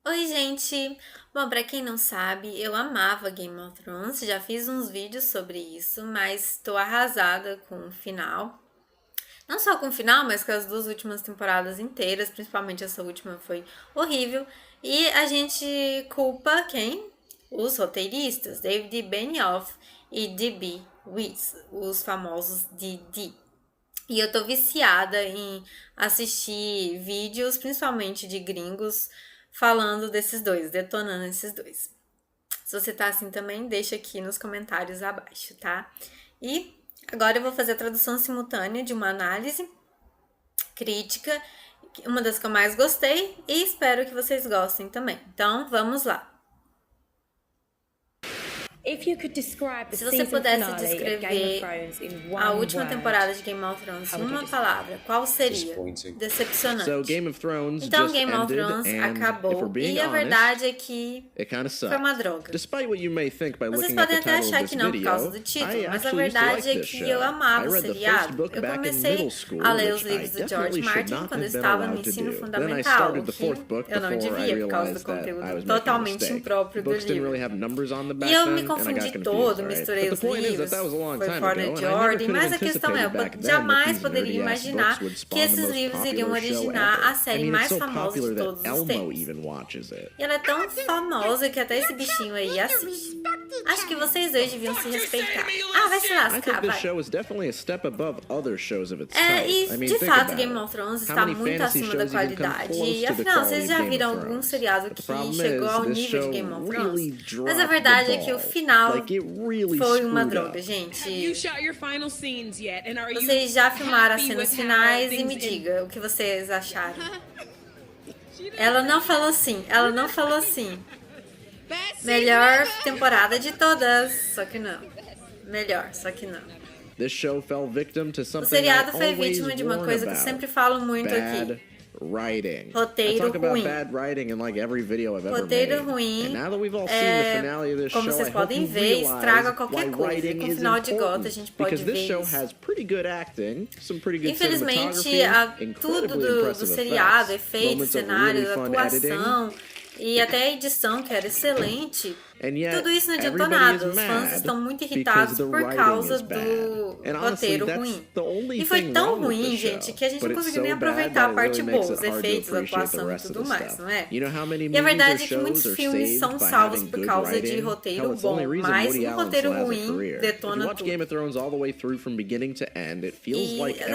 Oi, gente! Bom, pra quem não sabe, eu amava Game of Thrones, já fiz uns vídeos sobre isso, mas tô arrasada com o final. Não só com o final, mas com as duas últimas temporadas inteiras, principalmente essa última foi horrível. E a gente culpa quem? Os roteiristas, David Benioff e D.B. Weiss, os famosos D.D. E eu tô viciada em assistir vídeos, principalmente de gringos, falando desses dois, detonando esses dois. Se você tá assim também, deixa aqui nos comentários abaixo, tá? E agora eu vou fazer a tradução simultânea de uma análise crítica, uma das que eu mais gostei, e espero que vocês gostem também. Então, vamos lá. Se você pudesse descrever a última temporada de Game of Thrones numa palavra, qual seria? Decepcionante. Então Game of Thrones acabou e a verdade é que foi uma droga. Vocês podem até achar que não por causa do título, mas a verdade é que eu amava o seriado. Eu comecei a ler os livros do George Martin quando eu estava no ensino fundamental, o que eu não devia por causa do conteúdo totalmente impróprio do livro. E eu me confundi todo, misturei os livros, foi fora de ordem, mas a questão é, eu jamais poderia imaginar que esses livros iriam originar a série mais famosa de todos os tempos. E ela é tão famosa que até esse bichinho aí assiste. Acho que vocês dois deviam se respeitar. Ah, vai se lascar, vai. E de fato Game of Thrones está muito acima da qualidade. E afinal, vocês já viram algum seriado que chegou ao nível de Game of Thrones? Mas a verdade é que o final foi uma droga, gente. Vocês já filmaram as cenas finais e me diga o que vocês acharam. Ela não falou assim, ela não falou assim. Melhor temporada de todas, só que não. Melhor, só que não. O seriado foi vítima de uma coisa que eu sempre falo muito aqui. Roteiro ruim. Roteiro ruim, como vocês podem ver, estraga qualquer coisa. E com o final de Gota a gente pode ver isso. Infelizmente, tudo do seriado, efeitos, cenários, atuação e até a edição, que era excelente, tudo isso não adiantou nada. Os fãs estão muito irritados por causa do roteiro ruim. E foi tão ruim, gente, que a gente não conseguiu nem aproveitar a parte boa, os efeitos, a atuação e tudo mais, não é? E a verdade é que muitos filmes são salvos por causa de roteiro bom, mas um roteiro ruim detona tudo. E a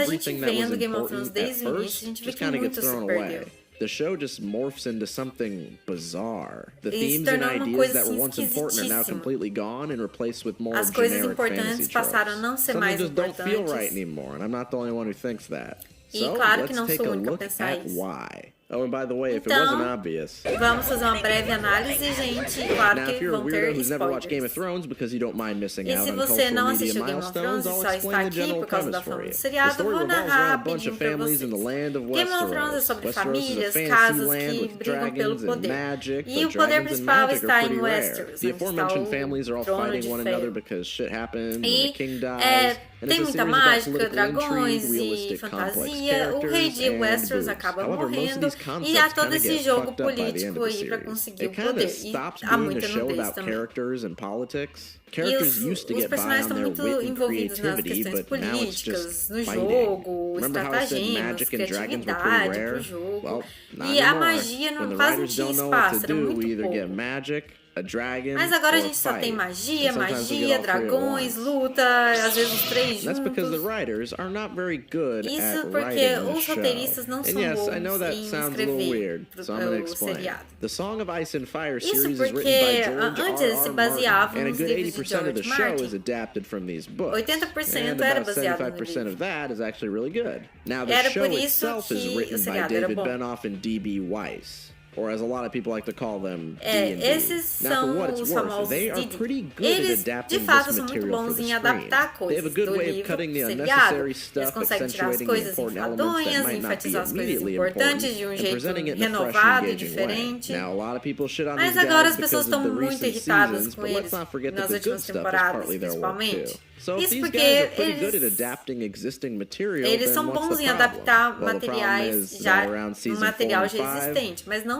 gente vendo Game of Thrones desde o início, a gente vê que muito se perdeu. The show just morphs into something bizarre. The themes and ideas that were once important are now completely gone and replaced with more As coisas generic importantes fantasy passaram a tropes. não ser Some mais just don't importantes. feel right anymore, and I'm not the only one who thinks that. E So, claro que let's não take sou a a única a look pensar at isso. why. Oh, and by the way, if it wasn't obvious, vamos fazer uma breve análise, gente. Claro now if que you're a vão weirdo ter who's never watched Game of spoilers. Thrones because you don't mind missing E out se on você não cultural media assistiu Game of milestones, Thrones e I'll só está explain the aqui general por causa da premise fama for do you. The seriado, story vou revolves narrar around a bunch rapidinho of pra families in the vocês. land of Game of Thrones é Westeros. sobre Westeros is a famílias, fantasy casas land que with brigam pelo dragons and poder. magic, E o but poder dragons and principal magic está are em pretty rare. Westeros, The onde está aforementioned o families are all trono fighting de one another ferro. because shit happens and E the king dies. And tem it's a muita series about mágica, political dragões intrigue, e realistic, complex fantasia. O rei de characters, Westeros and acaba boobs. However, most of morrendo these e concepts há todo kinda esse get jogo fucked up by the end político of the aí pra series. conseguir o It kinda poder. E stops há being muita a show nudez about também. characters and politics. E Characters used to os get by personagens on estão their muito wit and envolvidos nas creativity, questões but now it's políticas, just no fighting. jogo, Remember how I said estratagemas, magic and dragons were pretty criatividade rare? pro jogo. Well, not E a anymore. magia When não the quase não writers tinha don't know what espaço, to era do, we muito either get pouco. magic, a dragon, Mas agora a or gente só tem fight. magia, And sometimes we get magia, all three at dragões, once. luta, às vezes os três That's because the juntos. writers are not very good Isso at porque writing the os show. roteiristas não são And yes, bons I know that em sounds a little escrever weird, so I'm going to o explain. seriado. The Song of Ice and Fire Isso series is porque written by George antes eles se R.R. baseavam Martin, and a nos good livros de 80% of the George show Martin. is adapted from these books. 80% And era about baseado no 75% livro. of that is actually really good. Now the Era show por isso itself is que o written by seriado era David bom. Benioff and D.B. Weiss. Or as a lot of people like to call them, D&D. Esses Now, for são what it's os worth, famosos they are DD. pretty good Eles, at de adapting fato, this são muito material for bons the em screen. adaptar They have coisas a good do way of livro cutting the pro seriado. unnecessary Eles stuff, conseguem tirar as accentuating the coisas important elements enfadonhas, that might not be enfatizar as coisas immediately importantes important, de um and jeito presenting it in a fresh and renovado e engaging way. diferente. Now, a lot of people shit on Mas these agora guys as pessoas because of estão the muito recent irritadas seasons, com but let's eles not forget that nas the good últimas stuff is temporadas, partly their work principalmente. too. So if Isso these porque guys are pretty good at eles adapting existing material, Eles then são what's bons the em problem? adaptar Well, the problem materiais is já that around um season 4 material and já 5, existente, mas não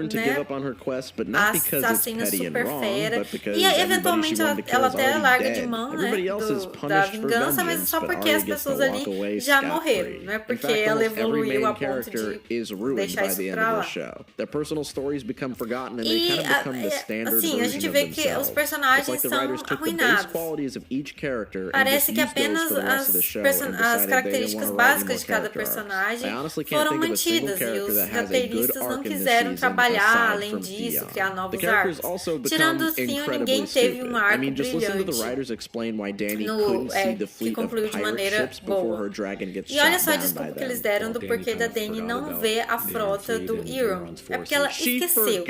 learned to give up on her quest, but not because it's petty and wrong, but because e everybody eventualmente she wanted to ela kill is até already larga dead. de mão, né, Everybody else is da punished for vingança, mas vengeance, só but porque Arya as gets to pessoas walk ali away já scot-free. morreram, não é In porque fact, ela almost every evoluiu main a ponto character de is ruined deixar by isso the end pra of lá. the show. Their personal stories become forgotten and they kind of become the standard assim, a gente version vê of que themselves. os personagens It's like the são writers took the base arruinados. qualities of each character and Parece just que used those apenas for the rest of the show and as decided they didn't características want to write any básicas more de cada character arcs. personagem I honestly can't foram think of a single mantidas e character os that has a good roteiristas não arc in this quiseram season trabalhar aside além from disso, Theon. criar The novos characters arcos. also become Tirando o Theon, ninguém teve um arco brilhante que concluiu de maneira boa. E olha só a desculpa que eles deram do porquê da Dany não ver a frota do Euron. É porque ela esqueceu.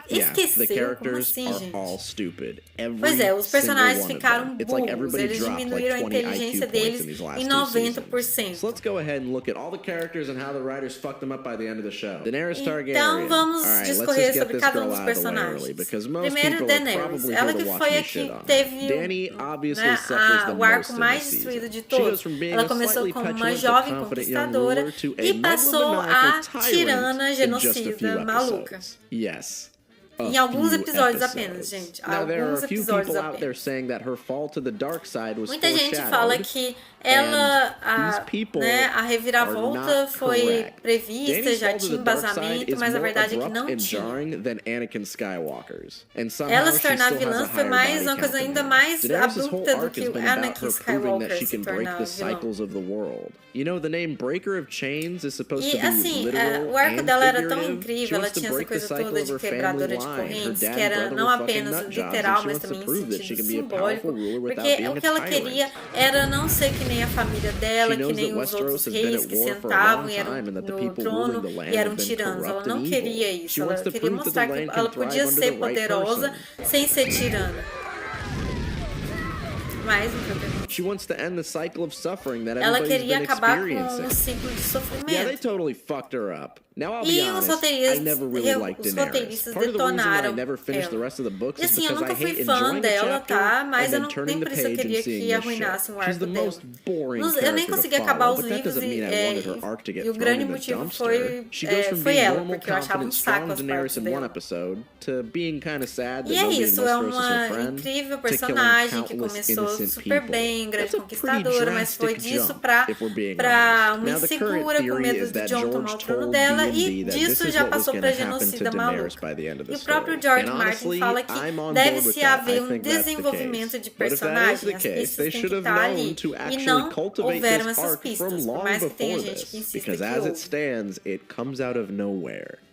Esqueceu? Como assim, gente? Pois é, os personagens ficaram burros. Eles diminuíram a inteligência deles em 90%. Então vamos discorrer sobre cada um dos personagens. Primeiro, Daenerys. Ela que foi a que teve o arco mais destruído de todos. Ela começou como uma jovem conquistadora e passou a tirana, genocida, maluca. Em alguns episódios apenas, gente. Alguns episódios apenas. Muita gente fala que ela, a reviravolta foi prevista, já tinha embasamento, mas a verdade é que não tinha. Ela se tornar vilã foi mais uma coisa ainda mais abrupta do que o Anakin Skywalker se tornar vilão. E assim, o arco dela era tão incrível, ela tinha essa coisa toda de quebradora de correntes, que era não apenas literal, mas também em sentido simbólico, porque o que ela queria era não ser que nem a família dela, que nem os outros reis que sentavam e eram no trono e eram tiranos. Ela não queria isso, ela queria mostrar que ela podia ser poderosa sem ser tirana. Mais um problema. Ela queria acabar com o ciclo de sofrimento. E os roteiristas detonaram ela. E assim, eu nunca fui fã dela, tá? Mas eu nem por isso eu queria que arruinassem o arco dela. Eu nem consegui acabar os livros e o grande motivo foi ela, porque eu achava um saco as partes dela. E é isso, é uma incrível personagem que começou super bem, grande conquistadora, mas foi disso pra uma insegura, com medo de Jon tomar o trono dela, e disso já passou pra genocida maluca. E o próprio George Martin fala que deve-se haver um desenvolvimento de personagem, as pistas têm que estar ali, e não houveram essas pistas, por mais que tenha gente que insista que houve.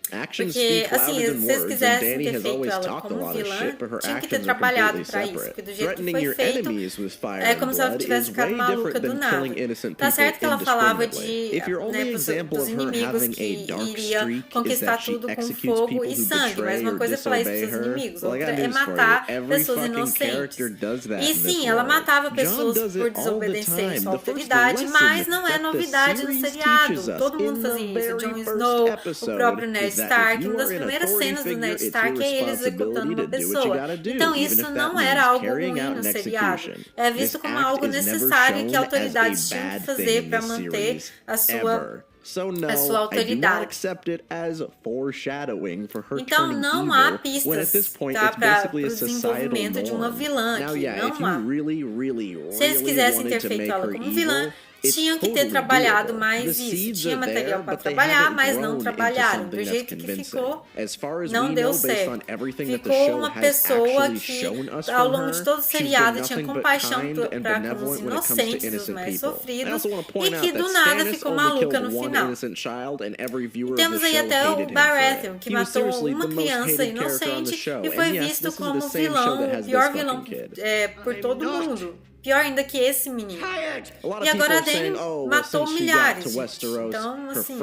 Porque, assim, se vocês quisessem ter feito ela como vilã, tinha que ter trabalhado pra isso, porque do jeito que foi feito, é como se ela tivesse ficado maluca do nada. Tá certo que ela falava pros inimigos que iria conquistar tudo com fogo e sangue, mas uma coisa é falar isso pros seus inimigos, outra é matar pessoas inocentes. E sim, ela matava pessoas por desobedecerem sua autoridade, mas não é novidade no seriado. Todo mundo fazia isso. Jon Snow, o próprio Ned Stark, uma das primeiras cenas do Ned Stark é ele executando uma pessoa. Então isso não era algo ruim no seriado. É visto como algo necessário que autoridades tinham que fazer para manter a sua autoridade. Então não há pistas para o desenvolvimento de uma vilã aqui, não há. Se eles quisessem ter feito ela como vilã, tinham que ter trabalhado mais isso. Tinha material para trabalhar, mas não trabalharam. Do jeito que ficou, não deu certo. Ficou uma pessoa que, ao longo de todo o seriado, tinha compaixão para os inocentes, os mais sofridos, e que do nada ficou maluca no final. E temos aí até o Baratheon, que matou uma criança inocente e foi visto como o pior vilão por todo mundo. Pior ainda que esse menino. E agora a Dany matou milhares, gente. Então, assim...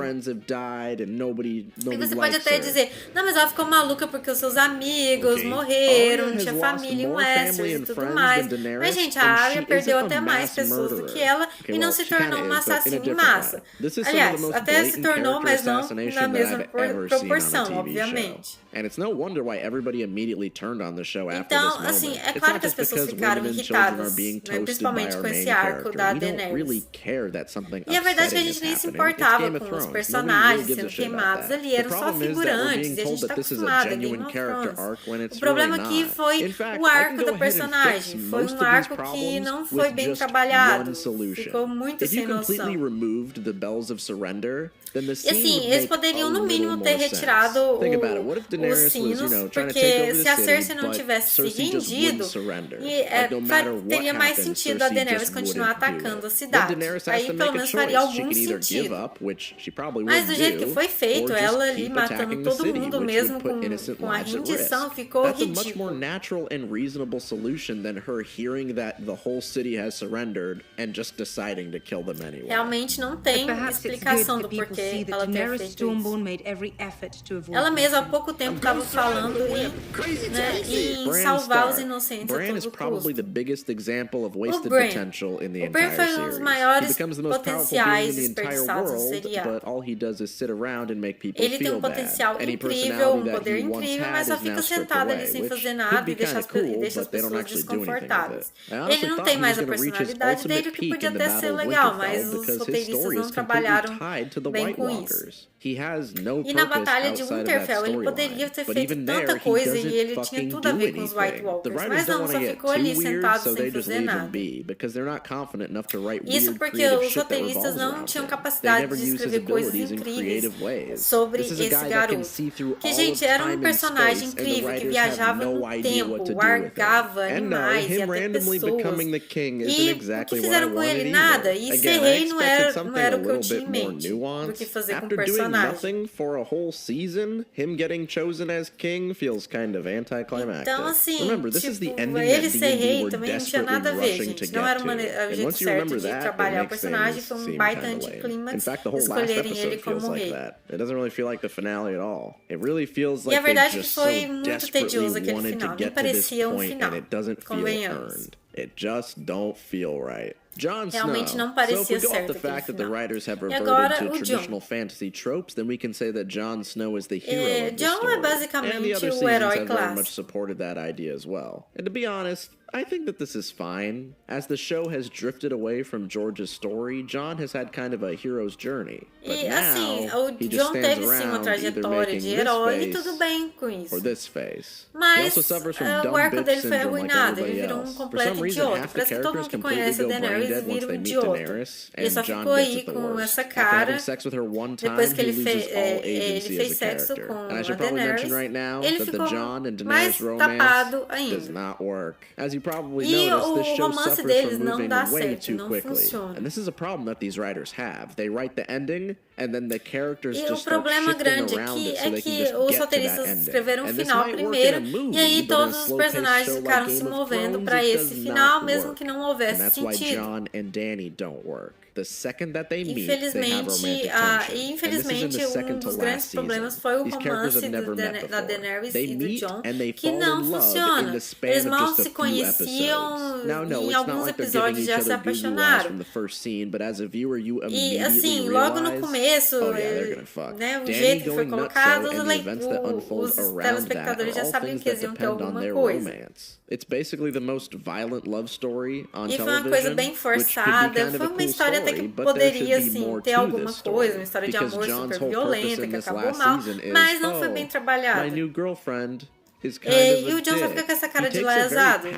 E você pode até dizer, não, mas ela ficou maluca porque os seus amigos morreram, tinha família em Westeros e tudo mais. Mas, gente, a Arya perdeu até mais pessoas do que ela e não se tornou uma assassina em massa. Aliás, até se tornou, mas não na mesma proporção, obviamente. Então, assim, é claro que as pessoas ficaram irritadas, né, principalmente com esse arco da Daenerys. E a verdade é que a gente nem se importava com os personagens sendo queimados ali, eram só figurantes, e a gente tá acostumado a Game of Thrones. O problema aqui foi o arco da personagem, foi um arco que não foi bem trabalhado, ficou muito sem noção. E assim, eles poderiam no mínimo ter retirado os sinos, porque se a Cersei não tivesse se rendido, teria mais mais sentido a Daenerys continuar atacando a cidade. Aí pelo menos faria algum sentido. Mas do jeito que foi feito, ela ali matando todo mundo mesmo com a rendição, ficou ridículo. Realmente não tem explicação do porquê ela ter feito isso. Ela mesma há pouco tempo estava falando em salvar os inocentes a todo custo. O Bran foi um dos maiores potenciais desperdiçados no seriado. Ele tem um potencial incrível, um poder incrível, mas só fica sentado ali sem fazer nada e deixa as pessoas desconfortáveis. Ele não tem mais a personalidade dele, o que podia até ser legal, mas os roteiristas não trabalharam bem com isso. E na Batalha de Winterfell ele poderia ter feito tanta coisa e ele tinha tudo a ver com os White Walkers, mas não, só ficou ali sentado sem fazer nada. Isso porque os roteiristas não tinham capacidade de escrever coisas incríveis sobre esse garoto. Que, gente, era um personagem incrível que viajava no tempo, largava animais e até pessoas. E o que fizeram com ele? Nada. E ser rei não era o que eu tinha em mente do que fazer com o personagem. Então, assim, tipo, ele ser rei também não tinha nada a ver, gente. Não era o jeito certo de trabalhar o personagem, foi um baita anticlímax escolherem ele como rei. E a verdade é que foi muito tedioso aquele final, nem parecia um final, convenhamos. Realmente não parecia certo aquele final. E agora o Jon. Jon é basicamente o herói clássico. I think that this is fine. As the show has drifted away from George's story, Jon has had kind of a hero's journey. E assim, o Jon teve sim uma trajetória de herói e tudo bem com isso. Mas o arco dele foi arruinado, ele virou um completo idiota. Parece que todo mundo que conhece a Daenerys vira um idiota. Ele só ficou aí com essa cara. Depois que ele fez sexo com a Daenerys, ele ficou mais tapado ainda. E o romance deles não dá certo, não funciona. E o problema grande aqui é que os roteiristas escreveram o final primeiro, e aí todos os personagens ficaram se movendo para esse final, mesmo que não houvesse sentido. Infelizmente, um dos grandes problemas foi o romance da Daenerys e do Jon, que não funciona. Eles mal se conheciam, em alguns episódios já se apaixonaram. E assim, logo no começo, o jeito que foi colocado, os telespectadores já sabiam que eles iam ter alguma coisa. E foi uma coisa bem forçada, foi uma história até que poderia, assim, ter alguma coisa, uma história de amor super violenta, que acabou mal, mas não foi bem trabalhada. E o Jon só fica com essa cara de lesado.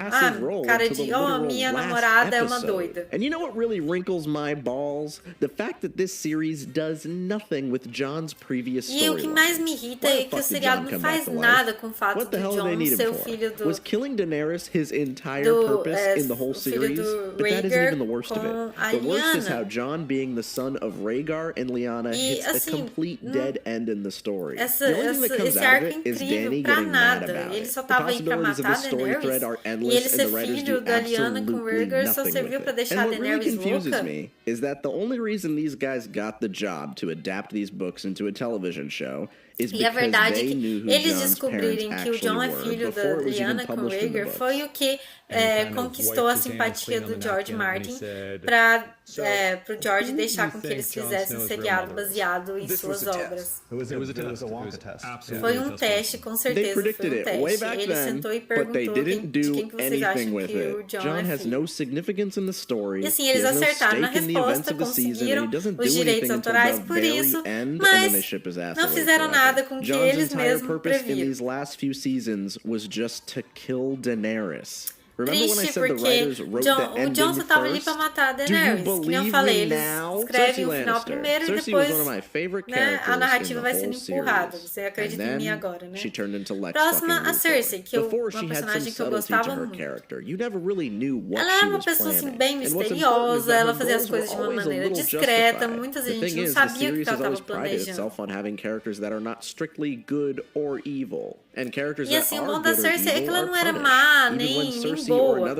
Cara de, minha namorada é uma doida. And you know what really wrinkles my balls? The fact that this series does nothing with Jon's previous storyline. E o que mais me irrita é que o seriado não faz nada com o fato do Jon ser o filho do... Was killing Daenerys his entire purpose in the whole series? But that isn't even the worst of it. The worst is how Jon being the son of Rhaegar and Lyanna hits a complete dead end in the story. The only thing that comes out of it is Dany getting mad. Ele só tava aí pra matar a Daenerys, e ele ser filho da Lyanna com Rhaegar só serviu pra deixar a Daenerys louca. Me is that the only reason these guys got the job to adapt these books into a television show is e a verdade é que eles descobrirem que o Jon é filho da Lyanna com Rhaegar foi o que conquistou a simpatia do George Martin pro George deixar com que eles fizessem um seriado baseado em suas obras. Foi um teste, com certeza foi um teste. Ele sentou e perguntou de quem que vocês acham que o Jon é filho. E assim, eles acertaram na resposta, conseguiram os direitos autorais por isso, mas não fizeram nada com que eles mesmos previram. triste porque o Jon só tava ali pra matar a Daenerys, que nem eu falei, eles escrevem o final primeiro e depois, né, a narrativa vai sendo empurrada. Você acredita em mim agora, né? Próxima, a Cersei, que uma personagem que eu gostava muito. Ela era uma pessoa assim bem misteriosa, ela fazia as coisas de uma maneira discreta, muita gente não sabia o que ela estava planejando. E assim, o bom da Cersei é que ela não era má, nem boa.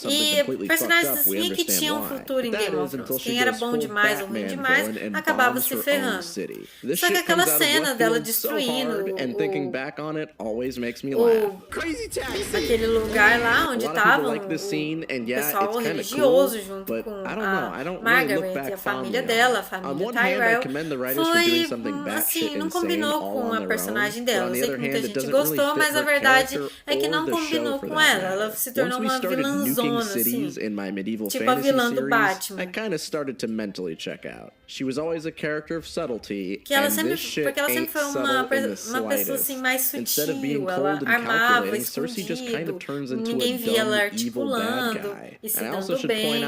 E personagens assim que tinham um futuro em Game of Thrones, quem era bom demais ou ruim demais, acabava se ferrando. Só que aquela cena dela destruindo aquele lugar lá onde tava o pessoal religioso junto com a Margaret e a família dela, a família Tyrell, foi assim, não combinou com a personagem dela. Eu sei que muita gente gostou, mas a verdade é que não combinou com ela. Ela se tornou uma vilãzona, assim, tipo a vilã do Batman. Que ela sempre, porque ela sempre foi uma pessoa assim mais sutil, ela armava escondido, ninguém via ela articulando e se dando bem.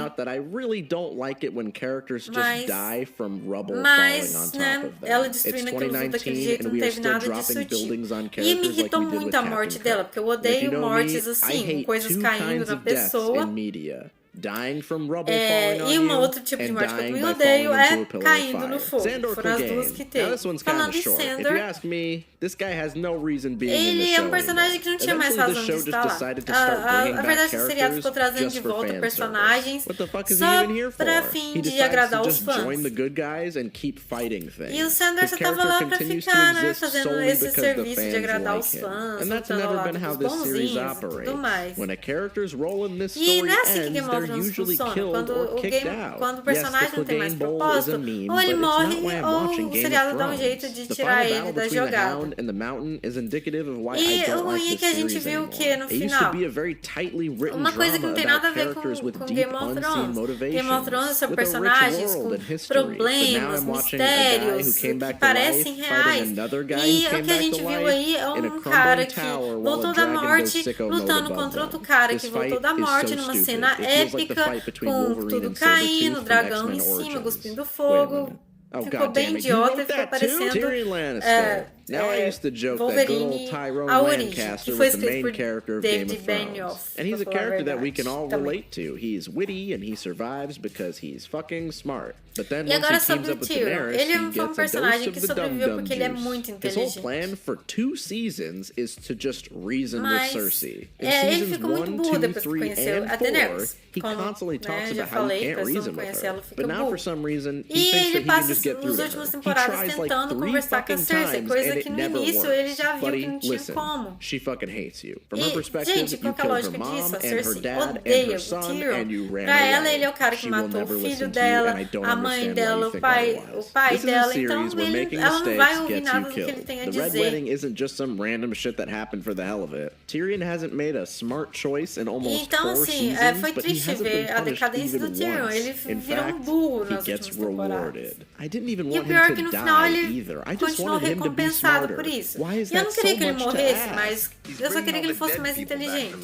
Mas, né, ela destruindo aquilo tudo daquele jeito, não teve nada de sutil. E me irritou muito a morte dela, porque eu odeio mortes assim, coisas caindo na pessoa. E um outro tipo de morte que eu também odeio é caindo no fogo. Foram as duas que teve. Falando em Sandor, ele é um personagem que não tinha mais razão de estar lá. A verdade é que o seriado ficou trazendo de volta personagens só pra fim de agradar os fãs. E o Sandor só tava lá pra ficar, né, fazendo esse serviço de agradar os fãs, lutando ao lado dos bonzinhos e tudo mais. E não é assim que Game of Thrones funciona. Quando o personagem não tem mais propósito, ou ele morre ou o seriado dá um jeito de tirar ele da jogada. E o ruim é que a gente viu o que no final? Uma coisa que não tem nada a ver com Game of Thrones. Game of Thrones são personagens com problemas, mistérios, que parecem reais. E o que a gente viu aí é um cara que voltou da morte lutando contra outro cara que voltou da morte numa cena épica, com tudo caindo, dragão em cima, cuspindo fogo. Ficou bem idiota e ficou parecendo Wolverine A Origem, que foi escrito por David Benioff. And he's a character that we can all relate to. He's witty and he survives because he's fucking smart. But then e agora sobre o Tyrion, ele foi um personagem que sobreviveu porque ele é muito inteligente. His whole plan for 2 seasons is to just reason with Cersei. Ele ficou muito burro depois que conheceu a Daenerys. He constantly talks about how he can't reason with her. But now for some reason he thinks that he can just get through to her. He tries like 3 fucking times and it never works. Buddy, listen, she fucking hates you. From her perspective, you killed her mom and her dad and her son and you ran away. Pra ela, ele é o cara que matou o filho dela, a mãe dela, o pai dela, então ela não vai ouvir nada do que ele tem a dizer. The Red Wedding isn't just some random shit that happened for the hell of it. Tyrion hasn't made a smart choice in almost 4 seasons, foi triste ver a decadência do Tyrion. Ele virou um burro nas últimas temporadas. I didn't even want him to die either. I just wanted him to be smarter. Por isso. Why is eu that não queria so que ele much to morresse, ask? mas eu só queria que ele fosse mais inteligente.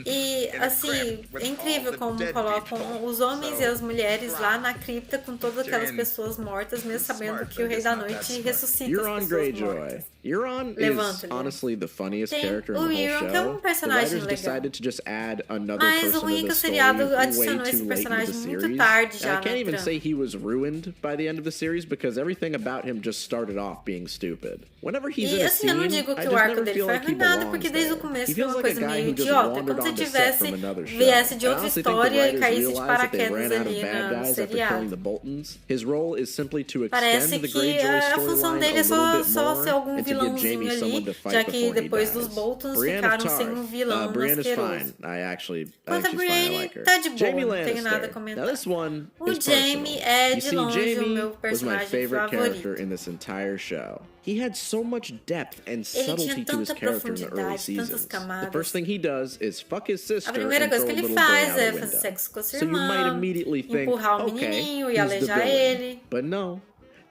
E assim, é incrível como colocam os homens e as mulheres lá na cripta com todas aquelas pessoas mortas, mesmo sabendo que o Rei da Noite ressuscita as pessoas mortas. Euron is honestly the funniest character in the whole show. Que é um personagem legal. Decided to just add another Mas o person ruim é to que the o seriado story way adicionou too esse late into personagem the muito series. tarde já And I can't na even trama. say he was ruined by the end of the series because everything about him just started off being stupid. Whenever he's in a assim, eu scene, não digo I que just o arco never dele feel foi like he arruinado, belongs porque desde o there. começo He foi feels uma like a coisa guy meio who just idiota. wandered Como se on the set from tivesse another show. viesse de I outra honestly think the história e writers caísse de realized that they paraquedas ran out ali of bad no guys after killing seriado. the Boltons. His role is simply to Parece extend the que Greyjoy a função storyline dele a é little bit só ser more algum and to give vilãozinho Jaime someone ali, to fight já que before he depois dos dies. Boltons Brienne of ficaram sem um vilão Brienne is asqueroso. fine. I actually Quanto a she's fine. I Brienne, like her. tá de boa, Jaime não tenho Lannister. nada a Now comentar. this one O is Jaime personal. é You de see, longe o Jaime meu was my personagem favorite character favorito. in this entire show. He had so much depth and Ele subtlety tinha to his tanta character in the early profundidade, seasons. tantas The camadas. first thing he does is fuck his sister A primeira and coisa throw que a ele little boy faz out é a fazer window. sexo com a sua So you might irmã, immediately think, empurrar o okay, menininho e he's the alejar villain. ele. But no.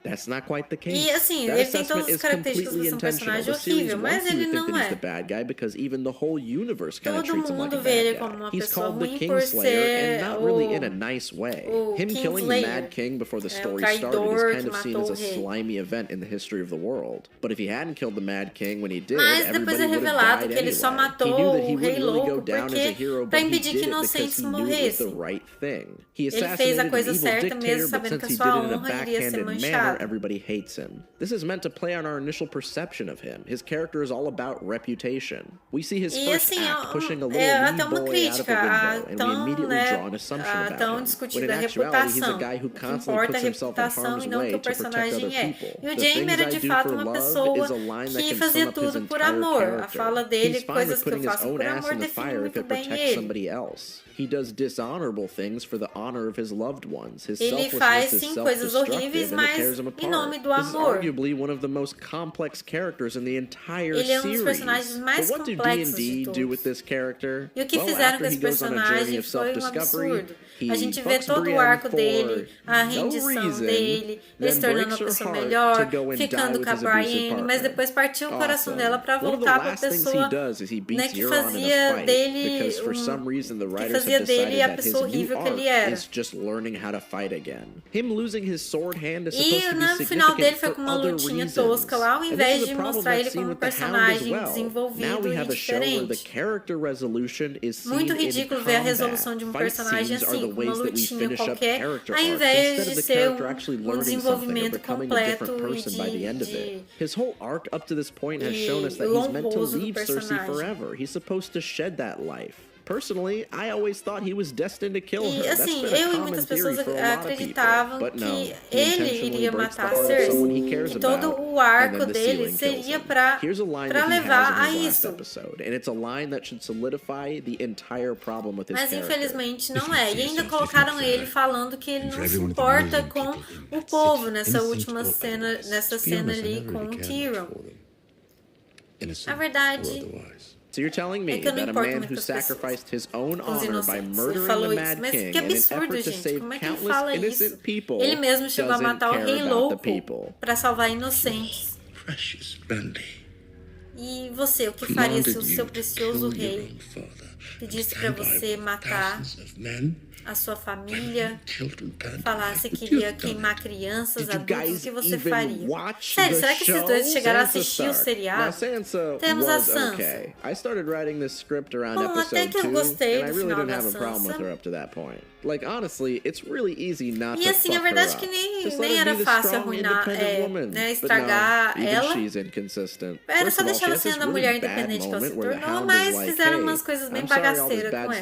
That's not quite the case. E assim, ele tem todas as características de um personagem horrível, mas ele não é. Todo mundo vê ele como uma pessoa ruim por ser o Kingslayer, o traidor que matou o rei. Mas depois é revelado que ele só matou o rei louco para impedir que inocentes morressem. Ele fez a coisa certa mesmo sabendo que a sua honra iria ser manchada. Everybody hates him. This is meant to play on our initial perception of him. His character is all about reputation. We see his first act pushing a little wee boy out of a window, and we immediately draw an assumption about him. When in actuality, he's a guy who constantly puts himself in harm's way to protect other people. E o Jamie era de fato uma pessoa que fazia tudo por amor. A fala dele, coisas que eu faço por amor, define muito bem ele. He does dishonorable things for the honor of his loved ones. His ele faz sim coisas horríveis, mas em nome do amor. Arguably one of the most complex characters in the entire ele é um dos personagens mais complexos de todos. E o que fizeram com esse personagem foi um absurdo. A gente vê todo o arco dele, a rendição dele, ele se tornando uma pessoa melhor, ficando com a Brienne, mas depois partiu o coração dela para voltar para a pessoa, né, que fazia dele a pessoa horrível que ele era. E no final dele foi com uma lutinha tosca lá, ao invés de mostrar ele como um personagem desenvolvido e diferente. Muito ridículo ver a resolução de um personagem assim, com uma lutinha qualquer, ao invés de ser um desenvolvimento completo e longoso do personagem. Personally, I always thought he was destined to kill her. E assim, eu e muitas pessoas acreditavam que ele iria matar a Cersei. E todo o arco dele seria para levar a isso. Mas infelizmente não é. E ainda colocaram ele falando que ele não se importa com o povo nessa última cena, nessa cena ali com o Tyrion. A verdade So you're telling me that a man who sacrificed his own honor by murdering the Mad King in an effort to save countless innocent people ele mesmo chegou a matar o rei louco para salvar inocentes. E você, o que faria se o seu precioso rei pedisse para você matar a sua família, falasse que iria queimar crianças, adultos, o que você faria? Sério, será que esses dois chegaram a assistir o seriado? Temos a Sansa. Bom, até que eu gostei do final da Sansa. Like, honestly, it's really easy not e assim, a verdade é que nem era fácil arruinar, estragar ela. Era só deixar ela sendo a mulher independente que ela se tornou, mas fizeram umas coisas bem bagaceiras com ela.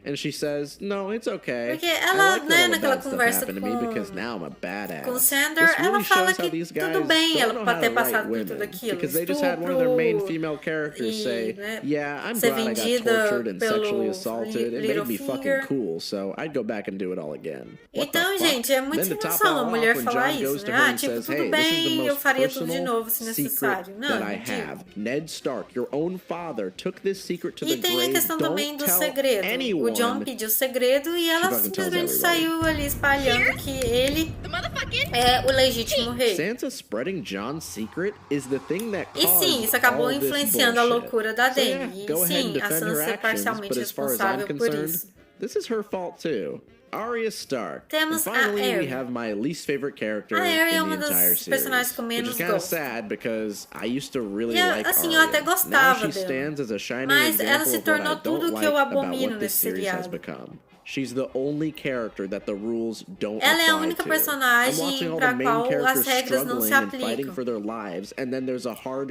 And she says, no, it's okay. Porque ela, né, naquela conversa com o Sandor, ela fala que tudo bem ela pode ter passado por tudo aquilo. Estupro e, né, ser vendida pelo Littlefinger. Então, gente, é muito sem noção a mulher falar isso, né? Ah, tipo, tudo bem, eu faria tudo de novo se necessário. Não, Ned Stark, your own father, took this secret to the grave. E tem a questão também do segredo. O Jon pediu o segredo e ela simplesmente saiu ali espalhando que ele é o legítimo rei. E sim, isso acabou influenciando a loucura da Dany. E sim, a Sansa é parcialmente responsável por isso. Arya Stark. Temos a Arya. We have my least favorite character a Arya é uma das personagens que eu menos gosto. Eu até gostava dela, mas ela se tornou tudo o que eu abomino nesse seriado. She's the only character that the rules don't ela é a única personagem para a qual as regras não se aplicam.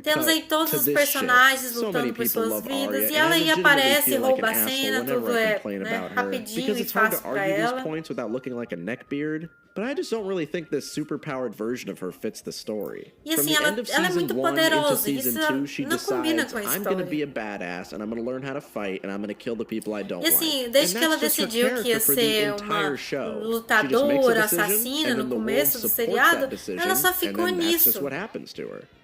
Temos aí todos os personagens lutando por suas vidas e ela aí aparece, rouba a cena, tudo é, né, rapidinho e fácil para ela. But I just don't really think this super-powered version of her fits the story. E assim, ela é muito poderosa, e isso não combina com a história. I'm going to be a badass and I'm going to learn how to fight and I'm going to kill the people I don't like. E assim, desde que ela decidiu que ia ser uma lutadora, assassina no começo do seriado, ela só ficou nisso.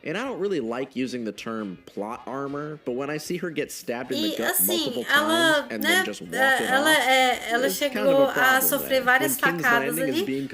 And I don't really like using the term plot armor, but when I see her get stabbed in the gut multiple times and then just walk it off, ela chegou a sofrer várias facadas ali,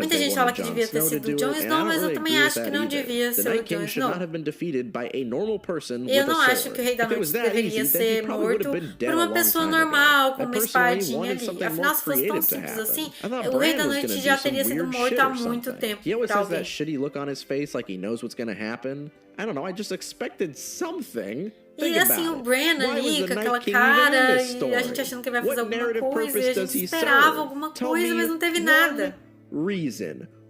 Muita gente fala que devia ter sido o Jon Snow, mas eu também acho que não devia ser o Jon Snow. Eu não acho que o Rei da Noite deveria ser morto por uma pessoa normal, com uma espadinha ali. Afinal, se fosse tão simples assim, o Rei da Noite já teria sido morto há muito tempo, talvez. E assim, o Bran ali, com aquela cara, e a gente achando que ele vai fazer alguma coisa, e a gente esperava alguma coisa, mas não teve nada.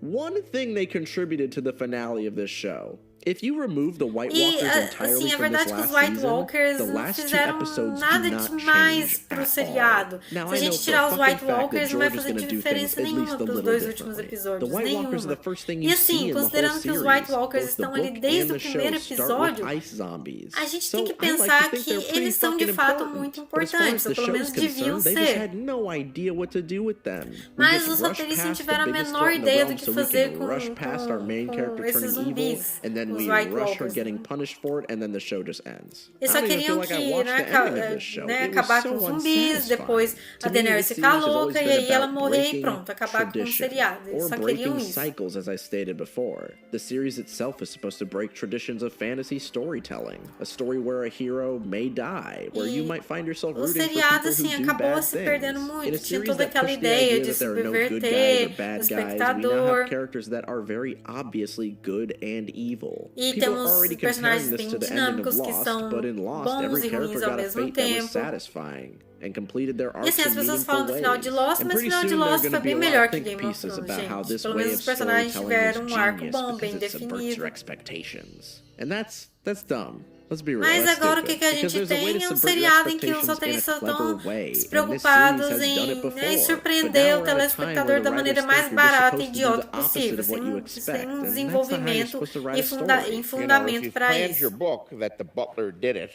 One thing they contributed to the finale of this show. If you remove the White Walkers entirely assim, é from verdade this que os last White season, Walkers the não last two fizeram episodes nada do not demais change pro at seriado. all. Now, Se a I know gente for tirar a os fucking White fact that Walkers, não vai George is fazer gonna do diferença things at nenhuma least a pros little dois últimos differently. episódios. The White Walkers are Nenhuma. the first thing E you assim, see in the whole considerando que os series. White Walkers Both the estão ali book desde and o the primeiro show start episódio, with ice zombies. a gente So tem que I like to pensar think que they're pretty eles são de fucking fato important. muito But as far as importantes, the ou pelo show menos is deviam concerned, they just ser. had no idea what to do with them. We Mas just os rushed roteiristas não past the tiveram a biggest menor threat in the ideia do realm que so we fazer can rush past our main character esses turning evil, zumbis, and then os we White rush her Walkers. getting punished for it, and then the show just ends. Eles I só don't even feel queriam like I que, watched the ending of this show. It was acabar com so os zumbis, unsatisfying. depois a To me, Daenerys this ficar series has always louca e been aí ela about morrer e breaking pronto, acabar com o tradition, seriado. Eles or só queriam breaking isso. cycles, as I stated before. The series itself is supposed to break traditions of fantasy storytelling, a story where a hero may die, where you might find yourself O rooting for seriado, people assim, who do acabou bad se perdendo things. In muito. a Tinha series toda that aquela pushed the ideia idea de that there are no good guys or subverter bad o guys, we now espectador. have characters that are very obviously good and evil. E People are temos already personagens comparing this bem to the ending of dinâmicos que Lost, são but in Lost, bons every e character ruins ao got a mesmo fate that was tempo. satisfying and completed their E arcs assim, as in pessoas falam do meaningful final de ways. Lost, And mas o pretty final de soon there are Lost going foi to be bem a lot melhor of que think Game of pieces Thrones, about how gente. this Pelo way menos of os personagens storytelling is tiveram um arco genius bom, bem because it subverts definido. your expectations. And that's dumb. Let's be real. Mas That's agora o stupid. que a Because gente there's a way tem to é um subvert your seriado em que os expectations in a roteiristas clever estão way. And this despreocupados series has done it em before. surpreender But now we're o at a time telespectador where the da maneira writers mais think you're just barata e supposed to do idiota the opposite possível, of what you expect. sem And that's not how you're desenvolvimento supposed to write a e story. fundamento para If you planned your isso. book that the butler did it,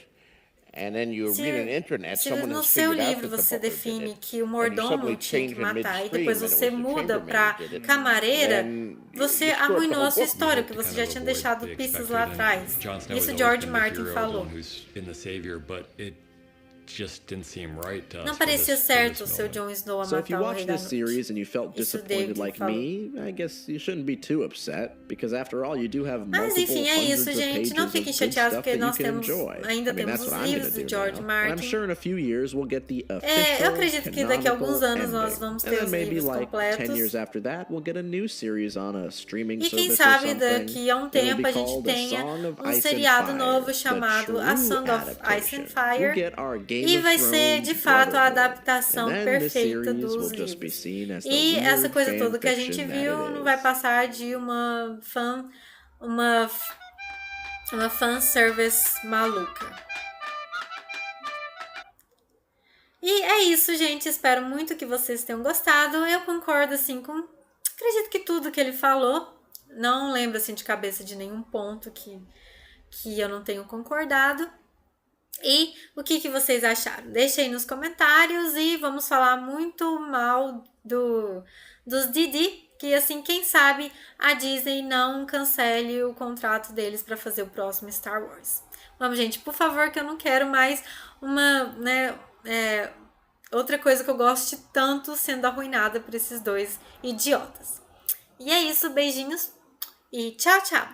and then you read an internet, Se someone no has seu figured out livro that the você butler did define it, que o and you mordomo suddenly tinha change que it matar e midstream, depois and it você was the muda chambermaid para who did it, camareira, then você you screw up the arruinou whole a sua book. história, porque você já tinha deixado pistas lá atrás. Isso George Martin falou. Não parecia certo o seu Jon Snow a So if you matar o watched Rei da this Noite. series and you felt Isso disappointed David like falou. me, I guess you shouldn't be too upset, because after all, you do have Mas multiple enfim, é isso, hundreds of gente. pages Não of fiquem good chateados stuff porque that you nós can temos, enjoy. ainda I mean, temos that's os what I'm livros gonna do do George now. And I'm Martin. sure in a few years we'll get the Eu official, acredito que daqui a alguns anos nós ending. vamos And ter then os maybe livros like 10 completos. years after that, we'll get a new series on a streaming E quem service or sabe something. daqui a um It'll be tempo a gente called A tenha Song of um Ice and seriado Fire, novo the chamado A true Song of Ice adaptation. and Fire. We'll get our Game E of vai ser Thrones de fato a Brotherhood. adaptação And then the perfeita series dos will just be livros. seen as the E essa weird coisa fan toda que a gente fiction that viu it não is. vai passar de uma fanservice maluca. E é isso, gente. Espero muito que vocês tenham gostado. Eu concordo, assim, com... Acredito que tudo que ele falou. Não lembro, assim, de cabeça de nenhum ponto que eu não tenho concordado. E o que vocês acharam? Deixe aí nos comentários e vamos falar muito mal dos Didi, que assim, quem sabe a Disney não cancele o contrato deles para fazer o próximo Star Wars. Vamos, gente, por favor, que eu não quero mais outra coisa que eu goste tanto sendo arruinada por esses dois idiotas. E é isso, beijinhos e tchau, tchau!